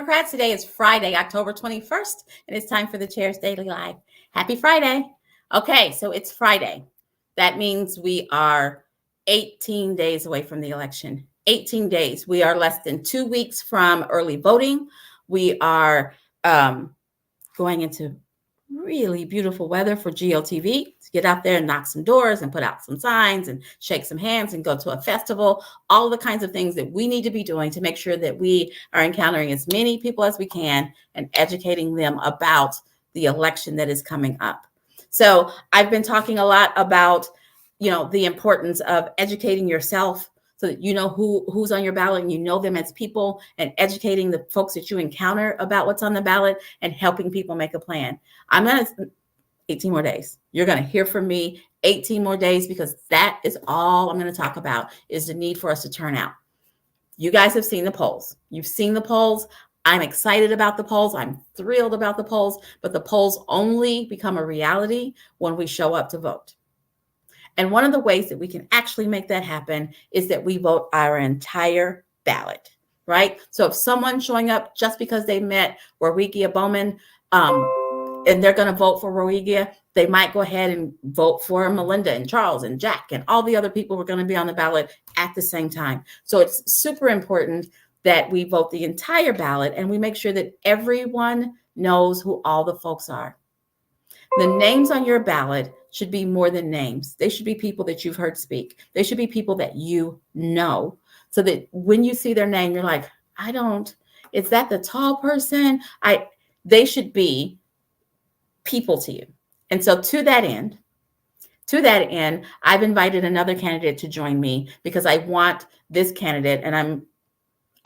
Democrats. Today is Friday, October 21st, and it's time for the Chair's Daily Live. Happy Friday. Okay, so it's Friday. That means we are 18 days away from the election. 18 days. We are less than 2 weeks from early voting. We are going into really beautiful weather for GOTV to get out there and knock some doors and put out some signs and shake some hands and go to a festival, all the kinds of things that we need to be doing to make sure that we are encountering as many people as we can and educating them about the election that is coming up. So I've been talking a lot about, the importance of educating yourself so that you know who's on your ballot and you know them as people, and educating the folks that you encounter about what's on the ballot and helping people make a plan. 18 more days. You're going to hear from me 18 more days, because that is all I'm going to talk about, is the need for us to turn out. You guys have seen the polls. You've seen the polls. I'm excited about the polls. I'm thrilled about the polls, but the polls only become a reality when we show up to vote. And one of the ways that we can actually make that happen is that we vote our entire ballot, right? So if someone's showing up just because they met Warigia Bowman, and they're going to vote for Warigia, they might go ahead and vote for Melinda and Charles and Jack and all the other people who are going to be on the ballot at the same time. So it's super important that we vote the entire ballot and we make sure that everyone knows who all the folks are. The names on your ballot should be more than names. They should be people that you've heard speak. They should be people that you know, so that when you see their name, you're like, is that the tall person? They should be people to you. And so to that end, I've invited another candidate to join me, because I want this candidate, and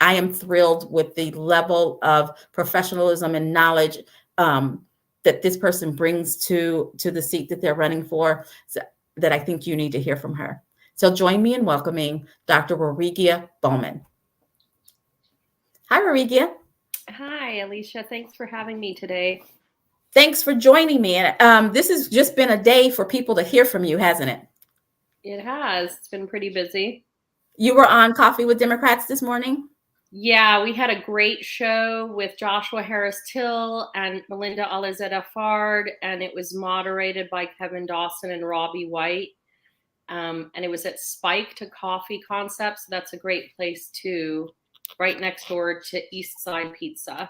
I am thrilled with the level of professionalism and knowledge that this person brings to the seat that they're running for, so that I think you need to hear from her. So join me in welcoming Dr. Warigia Bowman. Hi, Warigia. Hi, Alicia. Thanks for having me today. Thanks for joining me. And this has just been a day for people to hear from you, hasn't it? It has. It's been pretty busy. You were on Coffee with Democrats this morning? Yeah, we had a great show with Joshua Harris-Till and Melinda Alizada-Fard, and it was moderated by Kevin Dawson and Robbie White. And it was at Spike to Coffee Concepts. So that's a great place too, right next door to East Side Pizza.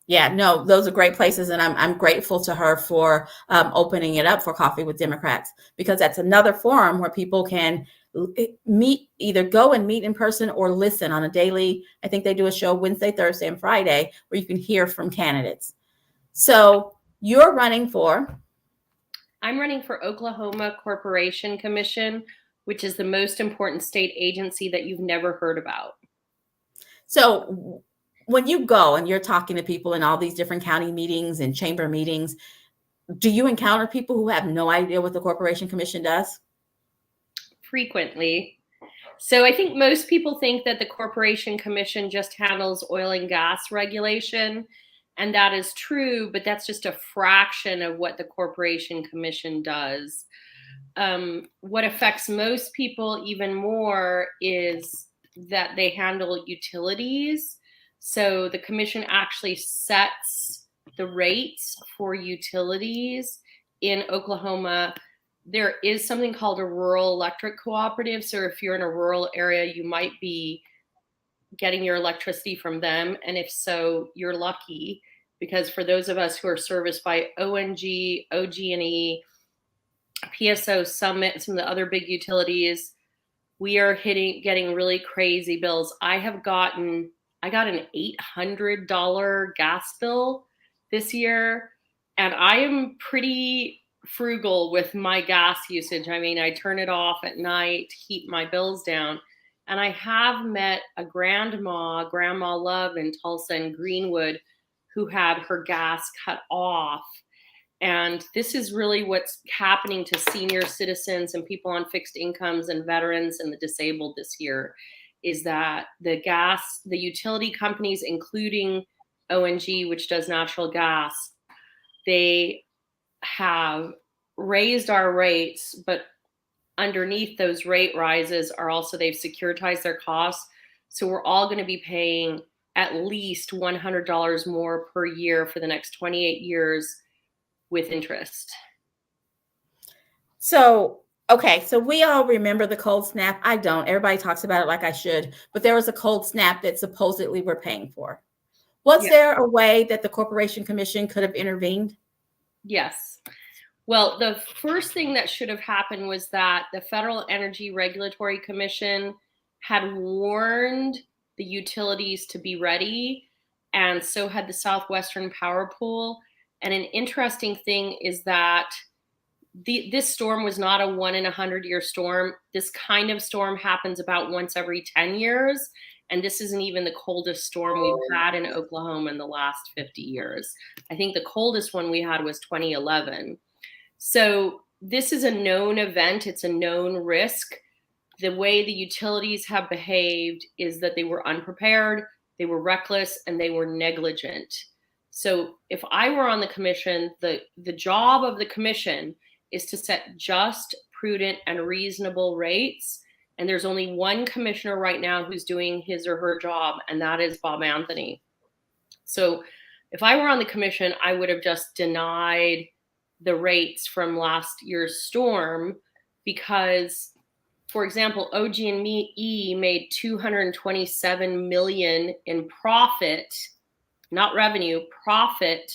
Yeah, no, those are great places. And I'm grateful to her for opening it up for Coffee with Democrats, because that's another forum where people can meet, either go and meet in person or listen on a daily. I think they do a show Wednesday, Thursday, and Friday where you can hear from candidates. So you're running for? I'm running for Oklahoma Corporation Commission, which is the most important state agency that you've never heard about. So when you go and you're talking to people in all these different county meetings and chamber meetings, do you encounter people who have no idea what the Corporation Commission does? Frequently. So I think most people think that the Corporation Commission just handles oil and gas regulation, and that is true, but that's just a fraction of what the Corporation Commission does. What affects most people even more is that they handle utilities. So the commission actually sets the rates for utilities in Oklahoma. There is something called a rural electric cooperative. So if you're in a rural area, you might be getting your electricity from them. And if so, you're lucky, because for those of us who are serviced by ONG, OG&E, PSO, Summit, some of the other big utilities, we are getting really crazy bills. I got an $800 gas bill this year, and I am pretty frugal with my gas usage. I mean, I turn it off at night to keep my bills down. And I have met a Grandma Love in Tulsa and Greenwood, who had her gas cut off. And this is really what's happening to senior citizens and people on fixed incomes and veterans and the disabled this year, is that the utility companies, including ONG, which does natural gas, they have raised our rates, but underneath those rate rises are also, they've securitized their costs. So we're all going to be paying at least $100 more per year for the next 28 years with interest. So, okay, so we all remember the cold snap. I don't. Everybody talks about it like I should, but there was a cold snap that supposedly we're paying for. Was Yeah. there a way that the Corporation Commission could have intervened? Yes. Well, the first thing that should have happened was that the Federal Energy Regulatory Commission had warned the utilities to be ready, and so had the Southwestern Power Pool. And an interesting thing is that this storm was not a 1 in 100-year storm. This kind of storm happens about once every 10 years. And this isn't even the coldest storm we've had in Oklahoma in the last 50 years. I think the coldest one we had was 2011. So this is a known event. It's a known risk. The way the utilities have behaved is that they were unprepared, they were reckless, and they were negligent. So if I were on the commission, the job of the commission is to set just, prudent, and reasonable rates. And there's only one commissioner right now who's doing his or her job, and that is Bob Anthony. So if I were on the commission, I would have just denied the rates from last year's storm because, for example, OG&E made $227 million in profit, not revenue, profit,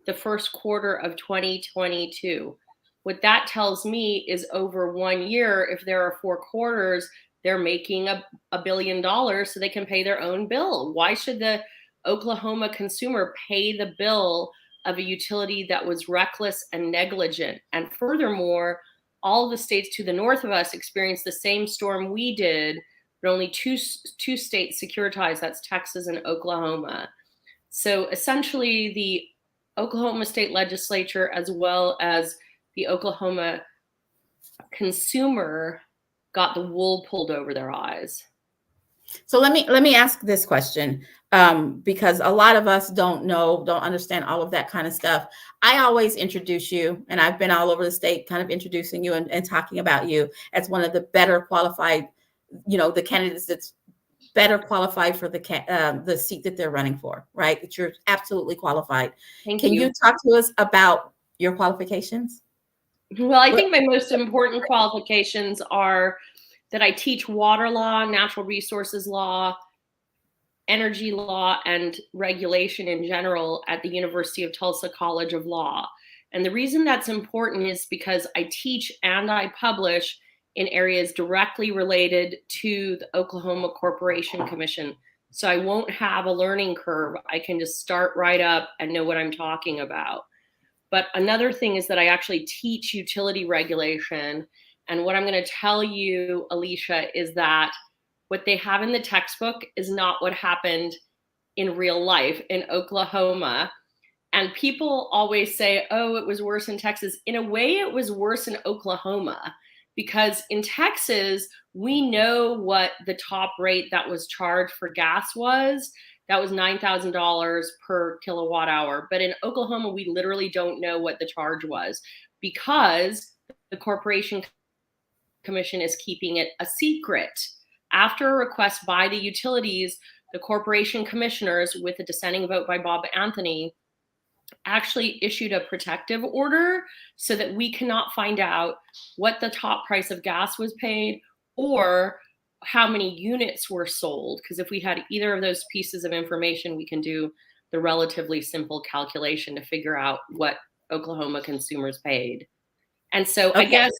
the first quarter of 2022. What that tells me is over 1 year, if there are 4 quarters, they're making $1 billion so they can pay their own bill. Why should the Oklahoma consumer pay the bill of a utility that was reckless and negligent? And furthermore, all the states to the north of us experienced the same storm we did, but only two states securitized, that's Texas and Oklahoma. So essentially the Oklahoma State Legislature, as well as the Oklahoma consumer, got the wool pulled over their eyes. So let me ask this question, because a lot of us don't understand all of that kind of stuff. I always introduce you, and I've been all over the state kind of introducing you and talking about you as one of the better qualified, the candidates that's better qualified for the seat that they're running for, right? That you're absolutely qualified. Can you talk to us about your qualifications? Well, I think my most important qualifications are that I teach water law, natural resources law, energy law, and regulation in general at the University of Tulsa College of Law. And the reason that's important is because I teach and I publish in areas directly related to the Oklahoma Corporation Commission. So I won't have a learning curve. I can just start right up and know what I'm talking about. But another thing is that I actually teach utility regulation. And what I'm going to tell you, Alicia, is that what they have in the textbook is not what happened in real life in Oklahoma. And people always say, oh, it was worse in Texas. In a way, it was worse in Oklahoma, because in Texas, we know what the top rate that was charged for gas was. That was $9,000 per kilowatt hour. But in Oklahoma, we literally don't know what the charge was because the Corporation Commission is keeping it a secret. After a request by the utilities, the corporation commissioners, with a dissenting vote by Bob Anthony, actually issued a protective order so that we cannot find out what the top price of gas was paid or how many units were sold. Because if we had either of those pieces of information, we can do the relatively simple calculation to figure out what Oklahoma consumers paid. And so I guess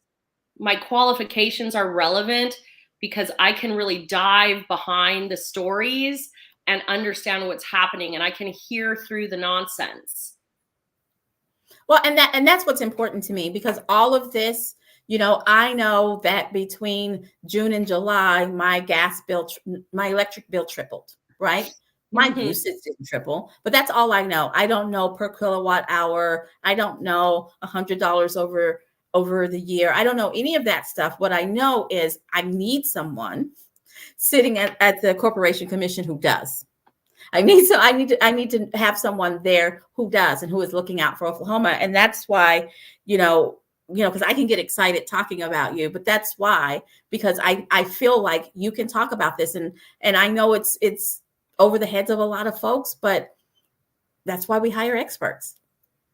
my qualifications are relevant because I can really dive behind the stories and understand what's happening, and I can hear through the nonsense. Well, and that's what's important to me, because all of this, I know that between June and July, my electric bill tripled, right? My usage didn't triple, but that's all I know. I don't know per kilowatt hour. I don't know $100 over the year. I don't know any of that stuff. What I know is I need someone sitting at the Corporation Commission who does. I need to have someone there who does and who is looking out for Oklahoma. And that's why, because I can get excited talking about you, but that's why, because I feel like you can talk about this, and I know it's over the heads of a lot of folks, but that's why we hire experts.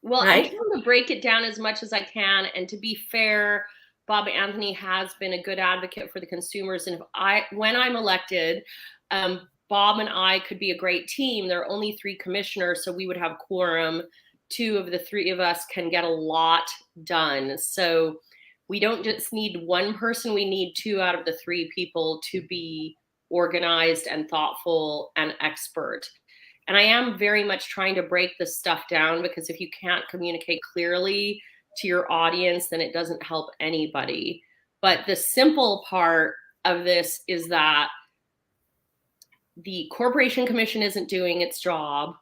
Well, right? I'm trying to break it down as much as I can. And to be fair, Bob Anthony has been a good advocate for the consumers. And when I'm elected, Bob and I could be a great team. There are only 3 commissioners, so we would have quorum. 2 of the 3 of us can get a lot done. So we don't just need one person, we need 2 out of the 3 people to be organized and thoughtful and expert. And I am very much trying to break this stuff down, because if you can't communicate clearly to your audience, then it doesn't help anybody. But the simple part of this is that the Corporation Commission isn't doing its job.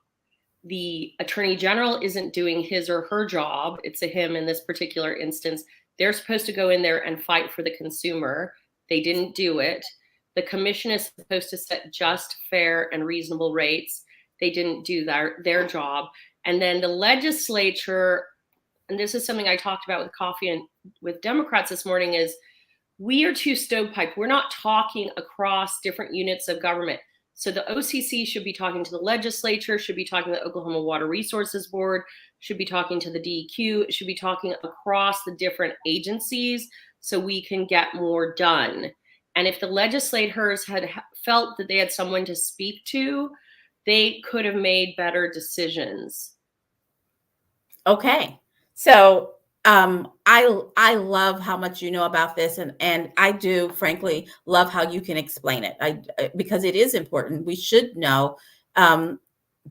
The Attorney General isn't doing his or her job. It's a him in this particular instance. They're supposed to go in there and fight for the consumer. They didn't do it. The commission is supposed to set just, fair, and reasonable rates. They didn't do their job. And then the legislature, and this is something I talked about with coffee and with Democrats this morning, is we are too stovepipe. We're not talking across different units of government. So the OCC should be talking to the legislature, should be talking to the Oklahoma Water Resources Board, should be talking to the DEQ, it should be talking across the different agencies so we can get more done. And if the legislators had felt that they had someone to speak to, they could have made better decisions. Okay. So I love how much you know about this, and I do frankly love how you can explain it. Because it is important. We should know,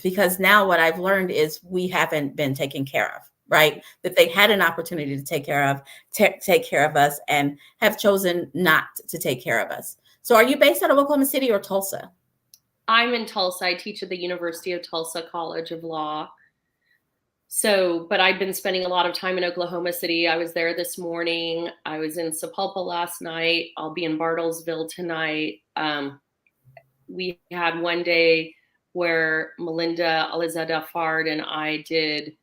because now what I've learned is we haven't been taken care of, right? That they had an opportunity to take care of us and have chosen not to take care of us. So are you based out of Oklahoma City or Tulsa? I'm in Tulsa. I teach at the University of Tulsa College of Law. So, but I've been spending a lot of time in Oklahoma City. I was there this morning. I was in Sapulpa last night. I'll be in Bartlesville tonight. We had one day where Melinda Alizada Fard and I did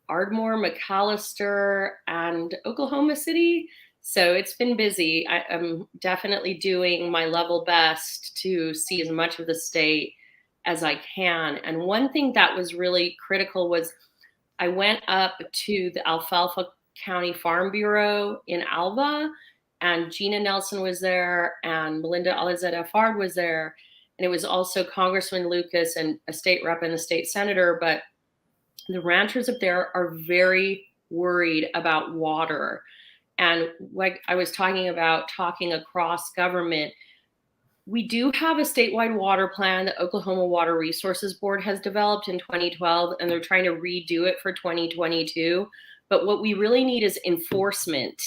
Ardmore, McAllister, and Oklahoma City. So it's been busy. I'm definitely doing my level best to see as much of the state as I can. And one thing that was really critical was I went up to the Alfalfa County Farm Bureau in Alva, and Gina Nelson was there, and Melinda Alizada Fard was there. And it was also Congressman Lucas and a state rep and a state senator. But the ranchers up there are very worried about water. And like I was talking about, talking across government, we do have a statewide water plan that Oklahoma Water Resources Board has developed in 2012, and they're trying to redo it for 2022. But what we really need is enforcement.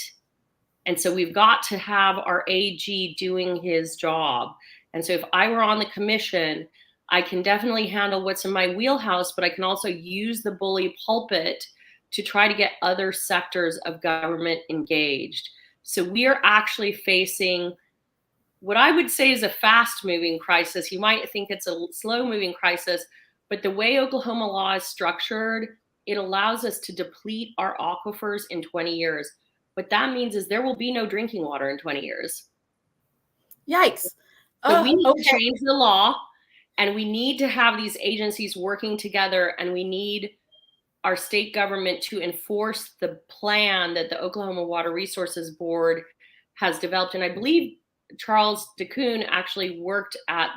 And so we've got to have our AG doing his job. And so if I were on the commission, I can definitely handle what's in my wheelhouse, but I can also use the bully pulpit to try to get other sectors of government engaged. So we are actually facing what I would say is a fast-moving crisis. You might think it's a slow-moving crisis, but the way Oklahoma law is structured, it allows us to deplete our aquifers in 20 years. What that means is there will be no drinking water in 20 years. Yikes. So we need to change the law, and we need to have these agencies working together, and we need our state government to enforce the plan that the Oklahoma Water Resources Board has developed. And I believe Charles DeCoon actually worked at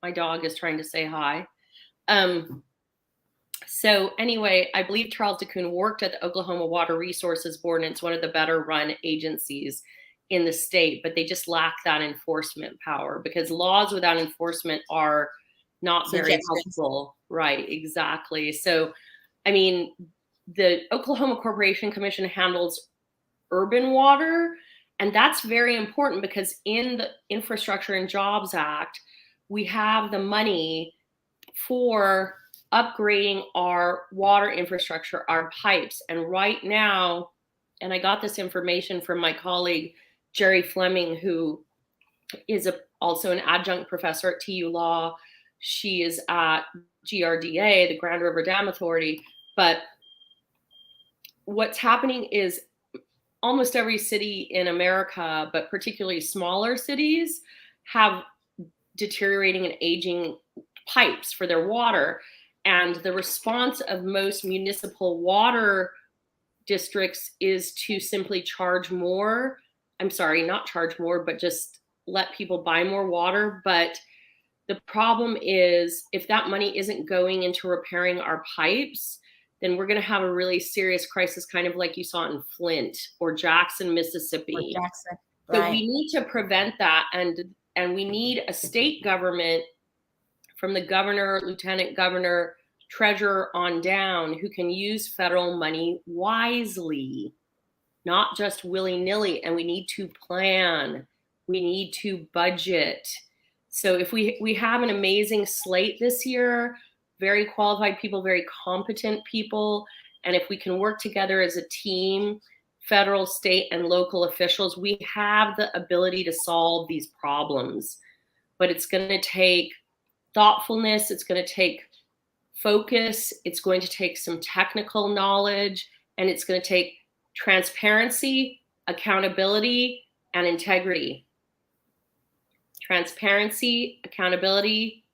my dog is trying to say hi. So anyway, I believe Charles DeCoon worked at the Oklahoma Water Resources Board, and it's one of the better run agencies in the state, but they just lack that enforcement power, because laws without enforcement are not very helpful. Right, exactly. So, I mean, the Oklahoma Corporation Commission handles urban water, and that's very important because in the Infrastructure and Jobs Act, we have the money for upgrading our water infrastructure, our pipes. And right now, and I got this information from my colleague, Jerry Fleming, who is also an adjunct professor at TU Law. She is at GRDA, the Grand River Dam Authority. But what's happening is almost every city in America, but particularly smaller cities, have deteriorating and aging pipes for their water. And the response of most municipal water districts is to simply charge more. I'm sorry, not charge more, but just let people buy more water. But the problem is, if that money isn't going into repairing our pipes, then we're going to have a really serious crisis, kind of like you saw in Flint or Jackson, Mississippi. Or Jackson, So right. we need to prevent that, and we need a state government from the governor, lieutenant governor, treasurer on down who can use federal money wisely, not just willy-nilly. And we need to plan. We need to budget. So if we have an amazing slate this year, very qualified people, very competent people, and if we can work together as a team, federal, state, and local officials, we have the ability to solve these problems. But it's going to take thoughtfulness, it's going to take focus, it's going to take some technical knowledge, and it's going to take transparency, accountability, and integrity. Transparency, accountability,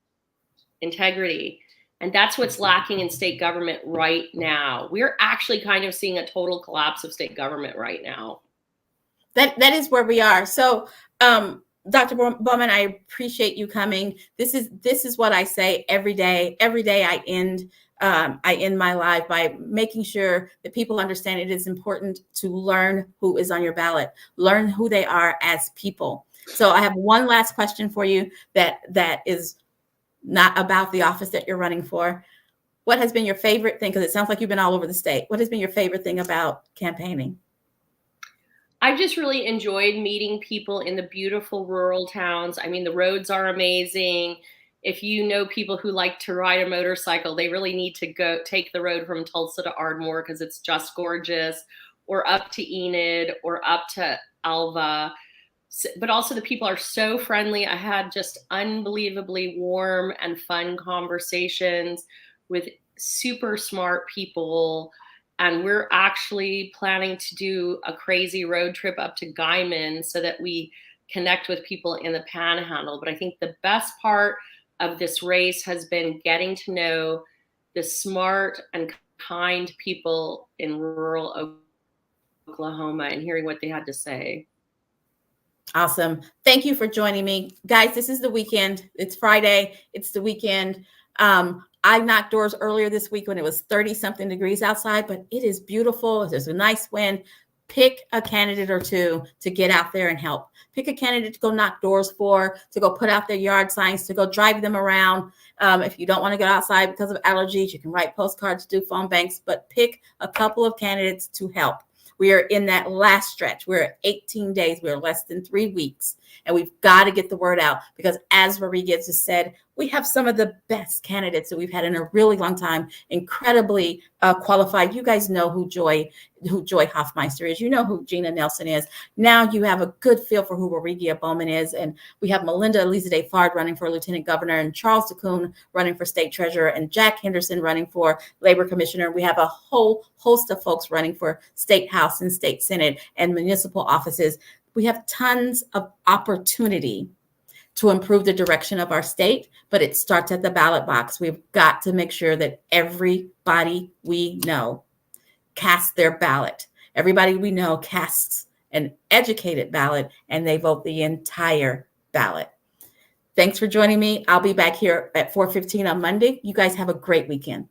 integrity. And that's what's lacking in state government right now. We're actually kind of seeing a total collapse of state government right now. That is where we are. So, Dr. Bowman, I appreciate you coming. This is what I say every day. Every day I end my life by making sure that people understand it is important to learn who is on your ballot, learn who they are as people. So I have one last question for you that is not about the office that you're running for. What has been your favorite thing? Because it sounds like you've been all over the state. What has been your favorite thing about campaigning? I've just really enjoyed meeting people in the beautiful rural towns. I mean, the roads are amazing. If you know people who like to ride a motorcycle, they really need to go take the road from Tulsa to Ardmore because it's just gorgeous, or up to Enid, or up to Alva. But also the people are so friendly. I had just unbelievably warm and fun conversations with super smart people. And we're actually planning to do a crazy road trip up to Guyman so that we connect with people in the Panhandle. But I think the best part of this race has been getting to know the smart and kind people in rural Oklahoma and hearing what they had to say. Awesome. Thank you for joining me. Guys, this is the weekend. It's Friday. It's the weekend. I knocked doors earlier this week when it was 30-something degrees outside, but it is beautiful. There's a nice wind. Pick a candidate or two to get out there and help. Pick a candidate to go knock doors for, to go put out their yard signs, to go drive them around. If you don't want to go outside because of allergies, you can write postcards, do phone banks, but pick a couple of candidates to help. We are in that last stretch. We're at 18 days. We're less than 3 weeks. And we've got to get the word out because, as Warigia just said, we have some of the best candidates that we've had in a really long time, incredibly qualified. You guys know who Joy Hoffmeister is. You know who Gina Nelson is. Now you have a good feel for who Warigia Bowman is. And we have Melinda Elizabeth Fard running for lieutenant governor, and Charles DeCoon running for state treasurer, and Jack Henderson running for labor commissioner. We have a whole host of folks running for state house and state senate and municipal offices. We have tons of opportunity to improve the direction of our state, but it starts at the ballot box. We've got to make sure that everybody we know casts their ballot. Everybody we know casts an educated ballot, and they vote the entire ballot. Thanks for joining me. I'll be back here at 4:15 on Monday. You guys have a great weekend.